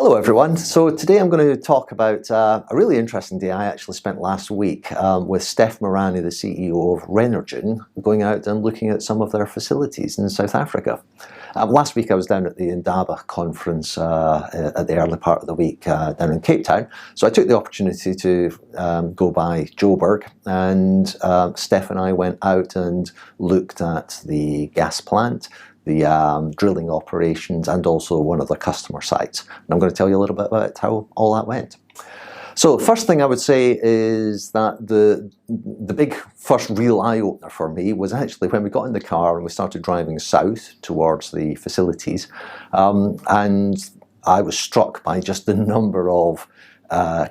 Hello everyone. So today I'm going to talk about a really interesting day I actually spent last week with Steph Morani, the CEO of Renergen, going out and looking at some of their facilities in South Africa. Last week I was down at the Indaba conference at the early part of the week down in Cape Town. So I took the opportunity to go by Joburg, and Steph and I went out and looked at the gas plant, the drilling operations, and also one of the customer sites. And I'm going to tell you a little bit about how all that went. So first thing I would say is that the big first real eye-opener for me was actually when we got in the car and we started driving south towards the facilities, and I was struck by just the number of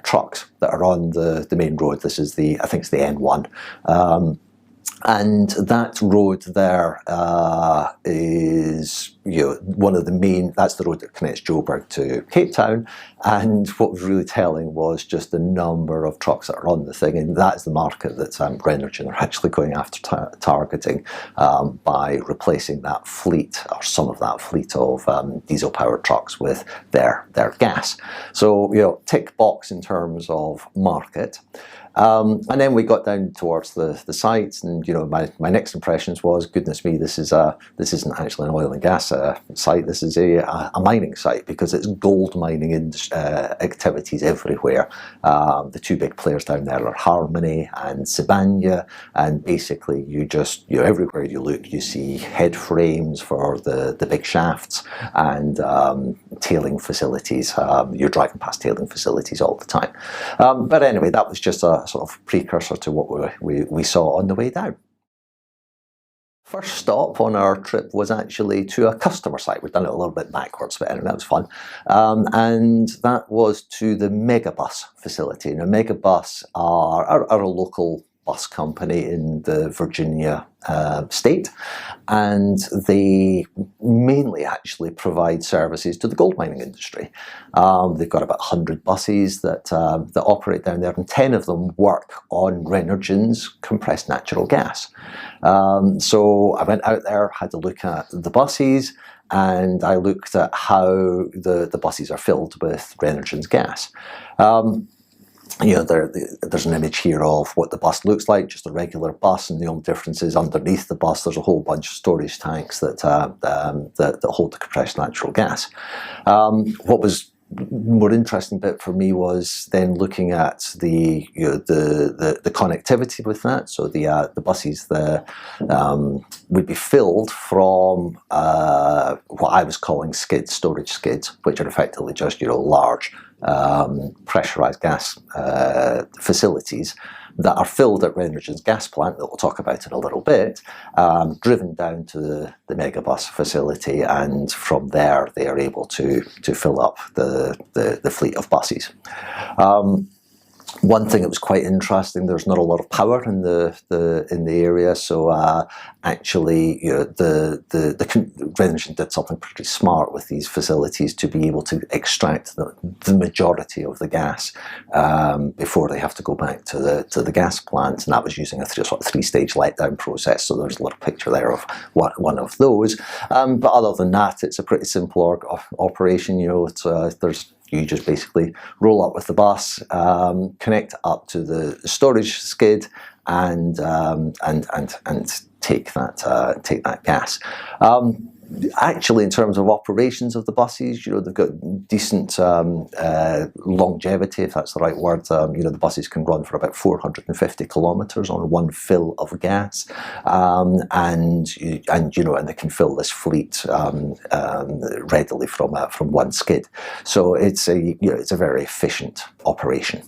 trucks that are on the main road. This is I think it's the N1. And that road there is, one of the main, that's the road that connects Joburg to Cape Town. And what was really telling was just the number of trucks that are on the thing. And that's the market that Renergen are actually going after targeting by replacing that fleet, or some of that fleet of diesel-powered trucks with their gas. So, tick box in terms of market. And then we got down towards the sites, and my next impressions was, goodness me, this isn't actually an oil and gas site. This is a mining site, because it's gold mining activities everywhere. The two big players down there are Harmony and Sibanye, and basically you just everywhere you look you see head frames for the big shafts and tailing facilities. You're driving past tailing facilities all the time. But anyway, that was just a sort of precursor to what we saw on the way down. First stop on our trip was actually to a customer site. We've done it a little bit backwards, but anyway, that was fun. And that was to the Megabus facility. Now, Megabus are a local bus company in the Virginia state, and they mainly actually provide services to the gold mining industry. They've got about 100 buses that operate down there, and 10 of them work on Renergen's compressed natural gas. So I went out there, had a look at the buses, and I looked at how the buses are filled with Renergen's gas. There's an image here of what the bus looks like, just a regular bus, and the only difference is underneath the bus there's a whole bunch of storage tanks that hold the compressed natural gas. What was more interesting bit for me was then looking at the connectivity with that. So the buses would be filled from what I was calling storage skids, which are effectively just large pressurized gas facilities that are filled at Renergen's gas plant, that we'll talk about in a little bit, driven down to the Megabus facility, and from there they are able to fill up the fleet of buses. One thing that was quite interesting, there's not a lot of power in the area, so actually, Renergen did something pretty smart with these facilities to be able to extract the majority of the gas before they have to go back to the gas plant, and that was using a three-stage letdown process. So there's a little picture there of one of those. But other than that, it's a pretty simple operation. You just basically roll up with the bus, connect up to the storage skid, and take that gas. Actually, in terms of operations of the buses, they've got decent longevity, if that's the right word. The buses can run for about 450 kilometers on one fill of gas, and they can fill this fleet readily from one skid. So it's a very efficient operation.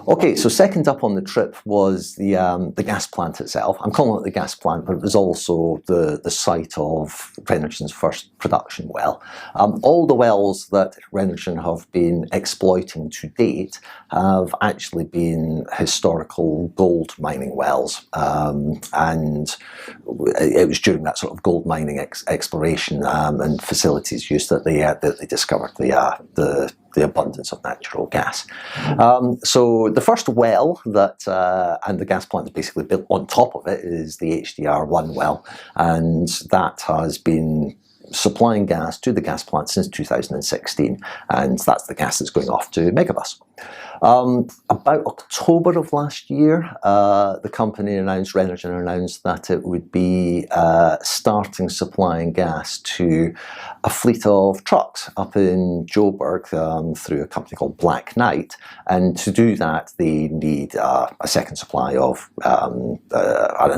Okay, so second up on the trip was the gas plant itself. I'm calling it the gas plant, but it was also the site of Renergen's first production well. All the wells that Renergen have been exploiting to date have actually been historical gold mining wells, and it was during that sort of gold mining exploration and facilities use that they discovered the abundance of natural gas. So the first well and the gas plant is basically built on top of it, is the HDR1 well, and that has been supplying gas to the gas plant since 2016, and that's the gas that's going off to Megabus. About October of last year, the company announced, Renergen announced, that it would be starting supplying gas to a fleet of trucks up in Joburg through a company called Black Knight, and to do that they need a second supply of, an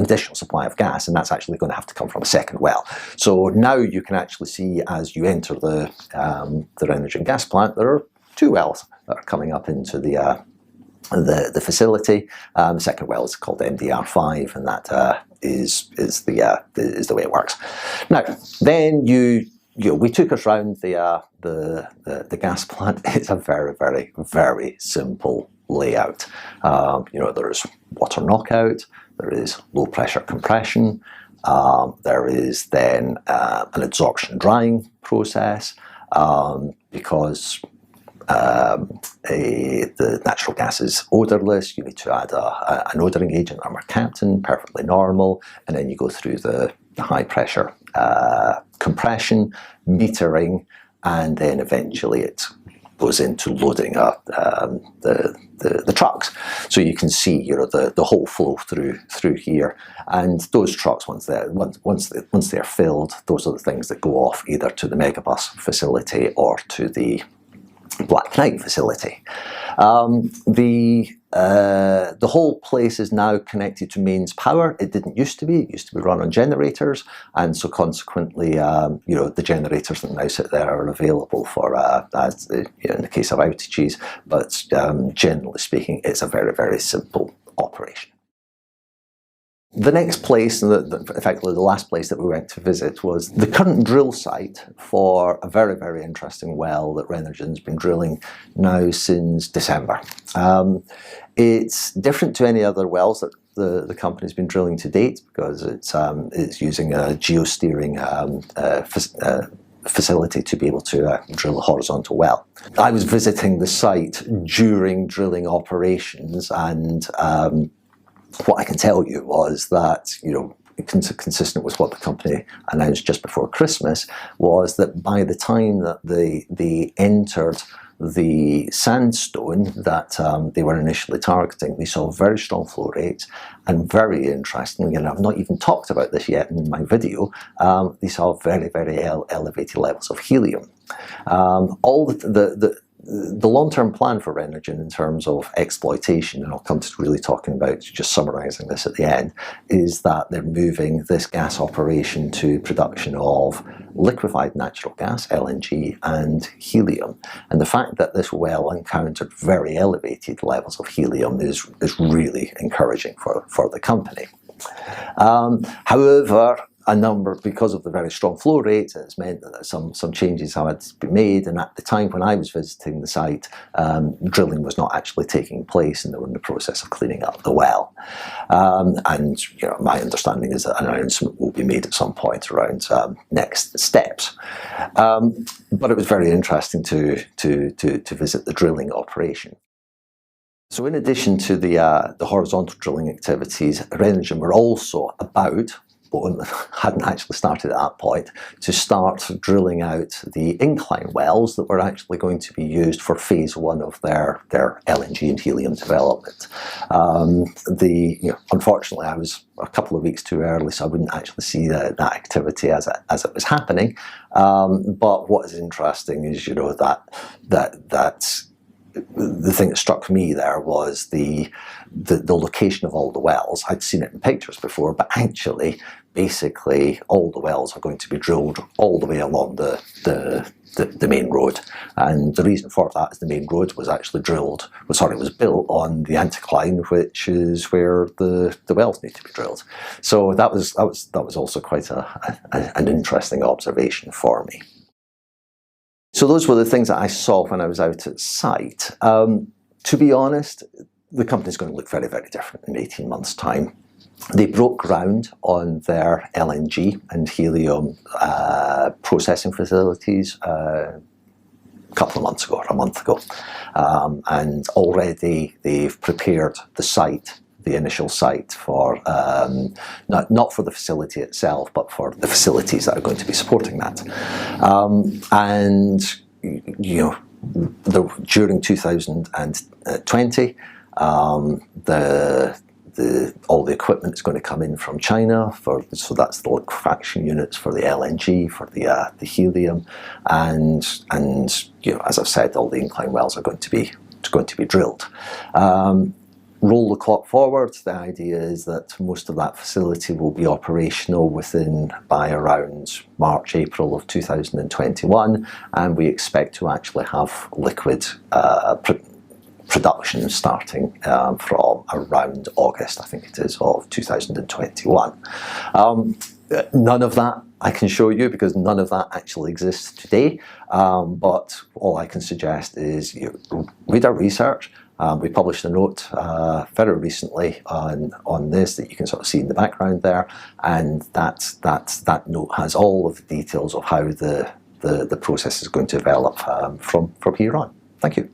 additional supply of gas, and that's actually going to have to come from a second well. So now you can actually see, as you enter the Renergen gas plant, there are 2 wells that are coming up into the facility. The second well is called MDR5, and that is the way it works. Now, then we took us around the gas plant. It's a very, very, very simple layout. There's water knockout, there is low pressure compression, there is then an adsorption drying process, because the natural gas is odourless. You need to add an odouring agent, a mercaptan, perfectly normal, and then you go through the high pressure compression, metering, and then eventually it goes into loading up the trucks. So you can see the whole flow through here, and those trucks, once they're filled, those are the things that go off either to the Megabus facility or to the Black Knight facility. The whole place is now connected to mains power. It didn't used to be. It used to be run on generators, and so consequently, the generators that now sit there are available for, in the case of outages. But generally speaking, it's a very, very simple operation. The next place, effectively the last place that we went to visit, was the current drill site for a very, very interesting well that Renergen's been drilling now since December. It's different to any other wells that the company's been drilling to date, because it's using a geosteering facility to be able to drill a horizontal well. I was visiting the site during drilling operations, and what I can tell you was that, consistent with what the company announced just before Christmas, was that by the time that they entered the sandstone that they were initially targeting, they saw very strong flow rates, and very interestingly, and I've not even talked about this yet in my video, they saw very, very elevated levels of helium. All the long-term plan for Renergen in terms of exploitation, and I'll come to really talking about, just summarising this at the end, is that they're moving this gas operation to production of liquefied natural gas, LNG, and helium. And the fact that this well encountered very elevated levels of helium is really encouraging for the company. However, because of the very strong flow rates, it's meant that some changes had to be made, and at the time when I was visiting the site, drilling was not actually taking place, and they were in the process of cleaning up the well. My understanding is that an announcement will be made at some point around next steps. But it was very interesting to visit the drilling operation. So in addition to the horizontal drilling activities, Renergen were also about, but hadn't actually started at that point, to start drilling out the incline wells that were actually going to be used for phase 1 of their LNG and helium development. Unfortunately, I was a couple of weeks too early, so I wouldn't actually see that activity as it was happening. But what is interesting is, the thing that struck me there was the location of all the wells. I'd seen it in pictures before, but actually, basically, all the wells are going to be drilled all the way along the main road. And the reason for that is the main road was actually was built on the anticline, which is where the wells need to be drilled. So that was also quite an interesting observation for me. So those were the things that I saw when I was out at site. To be honest, the company's going to look very, very different in 18 months' time. They broke ground on their LNG and helium processing facilities a couple of months ago, or a month ago. And already they've prepared the site the initial site for not for the facility itself, but for the facilities that are going to be supporting that. And during 2020, all the equipment is going to come in from China so that's the liquefaction units for the LNG, for the helium, and as I've said, all the incline wells are going to be drilled. Roll the clock forward. The idea is that most of that facility will be operational by around March, April of 2021, and we expect to actually have liquid production starting from around August, I think it is, of 2021. None of that I can show you because none of that actually exists today, but all I can suggest is read our research. We published a note very recently on this that you can sort of see in the background there, and that note has all of the details of how the process is going to develop from here on. Thank you.